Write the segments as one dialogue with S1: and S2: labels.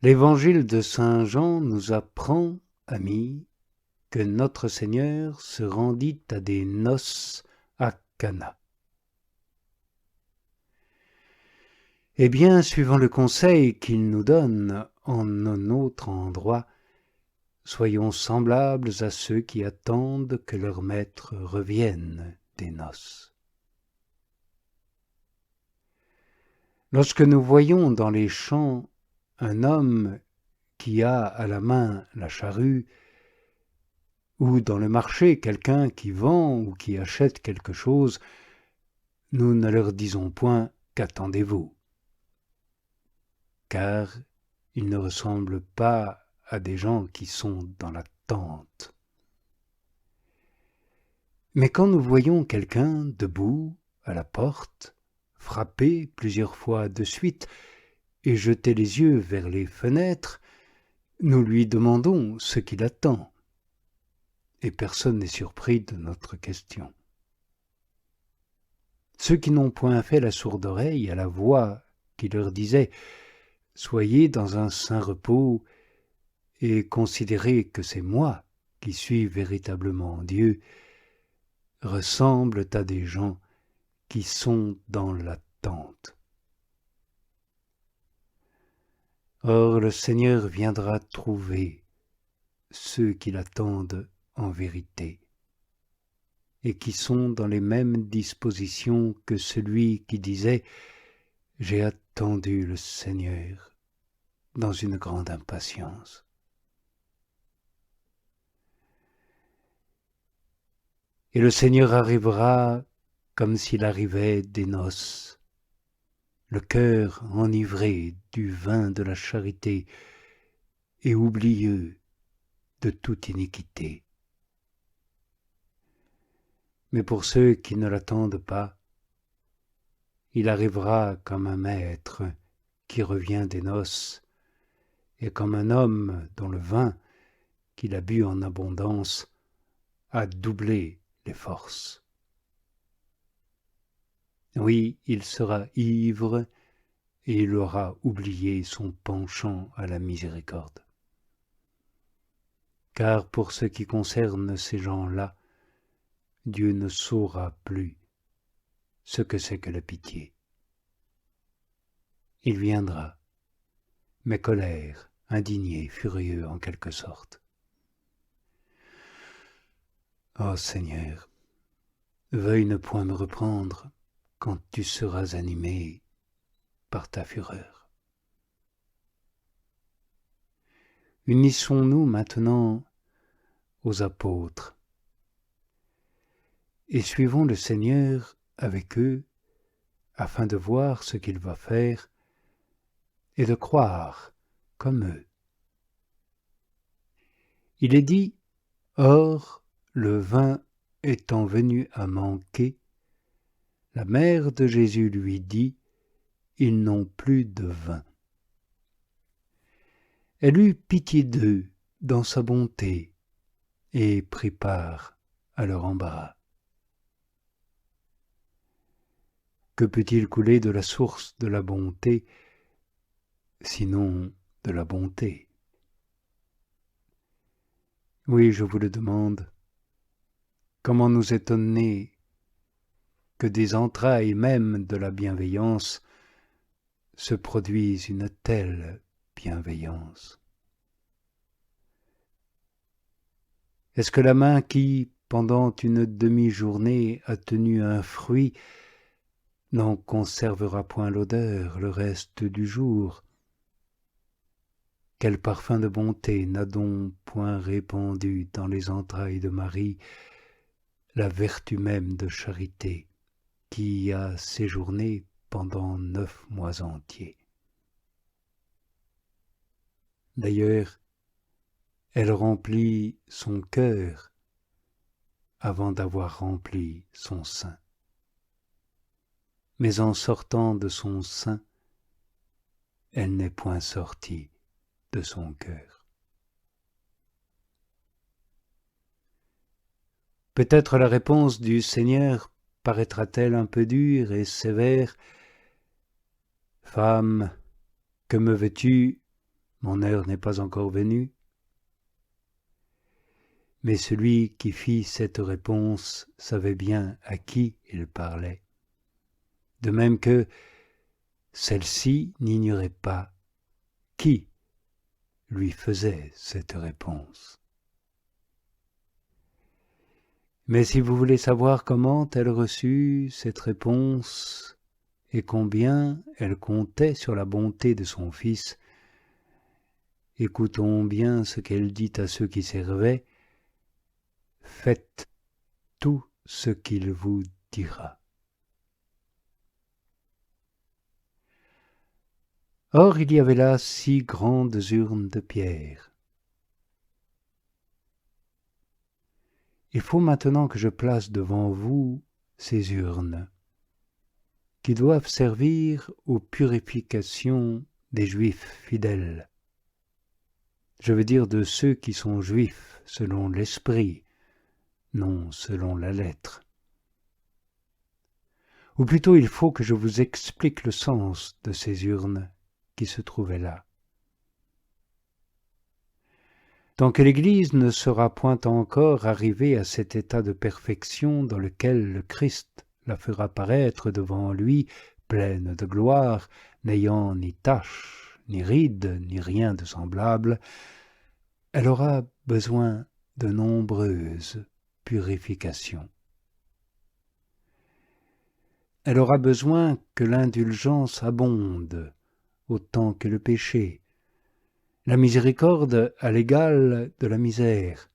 S1: L'Évangile de saint Jean nous apprend, amis, que notre Seigneur se rendit à des noces à Cana. Eh bien, suivant le conseil qu'il nous donne en un autre endroit, soyons semblables à ceux qui attendent que leur maître revienne des noces. Lorsque nous voyons dans les champs un homme qui a à la main la charrue, ou dans le marché quelqu'un qui vend ou qui achète quelque chose, nous ne leur disons point « qu'attendez-vous » car ils ne ressemblent pas à des gens qui sont dans l'attente. Mais quand nous voyons quelqu'un debout à la porte, frapper plusieurs fois de suite et jeter les yeux vers les fenêtres, nous lui demandons ce qu'il attend. Et personne n'est surpris de notre question. Ceux qui n'ont point fait la sourde oreille à la voix qui leur disait « Soyez dans un saint repos et considérez que c'est moi qui suis véritablement Dieu », ressemblent à des gens qui sont dans l'attente. Or le Seigneur viendra trouver ceux qui l'attendent en vérité et qui sont dans les mêmes dispositions que celui qui disait « J'ai attendu le Seigneur dans une grande impatience ». Et le Seigneur arrivera comme s'il arrivait des noces, le cœur enivré du vin de la charité et oublieux de toute iniquité. Mais pour ceux qui ne l'attendent pas, il arrivera comme un maître qui revient des noces et comme un homme dont le vin qu'il a bu en abondance a doublé les forces. Oui, il sera ivre et il aura oublié son penchant à la miséricorde. Car pour ce qui concerne ces gens-là, Dieu ne saura plus ce que c'est que la pitié. Il viendra, mais colère, indigné, furieux en quelque sorte. Ô Seigneur, veuille ne point me reprendre quand tu seras animé par ta fureur. Unissons-nous maintenant aux apôtres et suivons le Seigneur avec eux afin de voir ce qu'il va faire et de croire comme eux. Il est dit, or, le vin étant venu à manquer, la mère de Jésus lui dit, ils n'ont plus de vin. Elle eut pitié d'eux dans sa bonté et prit part à leur embarras. Que peut-il couler de la source de la bonté, sinon de la bonté? Oui, je vous le demande, comment nous étonner que des entrailles même de la bienveillance se produise une telle bienveillance? Est-ce que la main qui, pendant une demi-journée, a tenu un fruit, n'en conservera point l'odeur le reste du jour? Quel parfum de bonté n'a donc point répandu dans les entrailles de Marie la vertu même de charité qui y a séjourné pendant 9 mois entiers? D'ailleurs, elle remplit son cœur avant d'avoir rempli son sein. Mais en sortant de son sein, elle n'est point sortie de son cœur. Peut-être la réponse du Seigneur paraîtra-t-elle un peu dure et sévère. « Femme, que me veux-tu? mon heure n'est pas encore venue. Mais celui qui fit cette réponse savait bien à qui il parlait, de même que celle-ci n'ignorait pas qui lui faisait cette réponse. Mais si vous voulez savoir comment elle reçut cette réponse et combien elle comptait sur la bonté de son Fils, écoutons bien ce qu'elle dit à ceux qui servaient. Faites tout ce qu'il vous dira. Or il y avait là 6 grandes urnes de pierre. Il faut maintenant que je place devant vous ces urnes, qui doivent servir aux purifications des Juifs fidèles. Je veux dire de ceux qui sont Juifs selon l'esprit, non selon la lettre. Ou plutôt il faut que je vous explique le sens de ces urnes qui se trouvaient là. Tant que l'Église ne sera point encore arrivée à cet état de perfection dans lequel le Christ la fera paraître devant lui, pleine de gloire, n'ayant ni tache, ni ride, ni rien de semblable, elle aura besoin de nombreuses purifications. Elle aura besoin que l'indulgence abonde autant que le péché, la miséricorde à l'égal de la misère,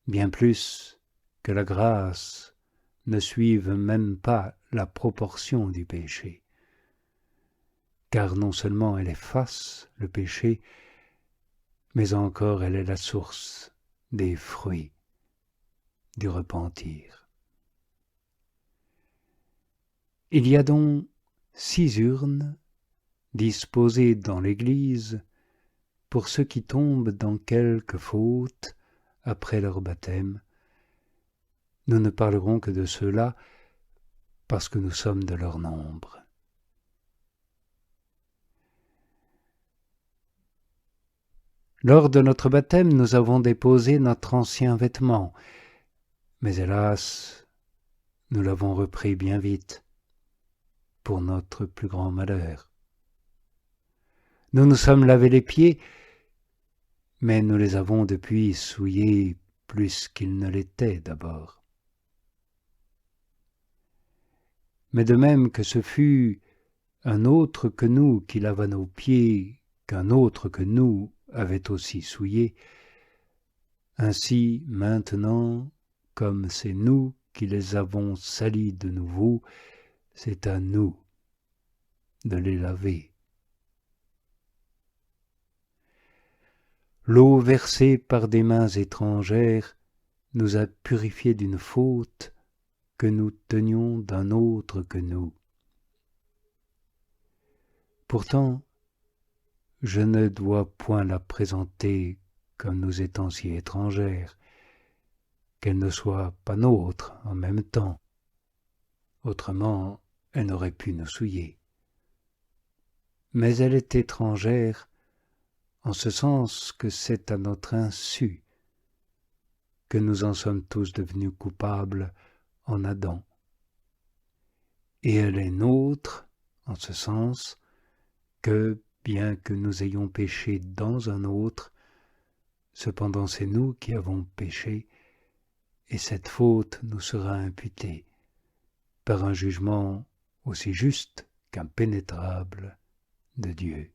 S1: bien plus que la grâce ne suive même pas la proportion du péché, car non seulement elle efface le péché, mais encore elle est la source des fruits du repentir. Il y a donc 6 urnes disposées dans l'Église pour ceux qui tombent dans quelque faute après leur baptême. Nous ne parlerons que de ceux-là parce que nous sommes de leur nombre. Lors de notre baptême, nous avons déposé notre ancien vêtement, mais hélas, nous l'avons repris bien vite, pour notre plus grand malheur. Nous nous sommes lavé les pieds, mais nous les avons depuis souillés plus qu'ils ne l'étaient d'abord. Mais de même que ce fut un autre que nous qui lava nos pieds, qu'un autre que nous avait aussi souillés, ainsi maintenant, comme c'est nous qui les avons salis de nouveau, c'est à nous de les laver. L'eau versée par des mains étrangères nous a purifiés d'une faute que nous tenions d'un autre que nous. Pourtant, je ne dois point la présenter comme nous étant si étrangères, qu'elle ne soit pas nôtre en même temps. Autrement, elle n'aurait pu nous souiller. Mais elle est étrangère en ce sens que c'est à notre insu que nous en sommes tous devenus coupables en Adam. Et elle est nôtre en ce sens que, bien que nous ayons péché dans un autre, cependant c'est nous qui avons péché, et cette faute nous sera imputée par un jugement aussi juste qu'impénétrable de Dieu.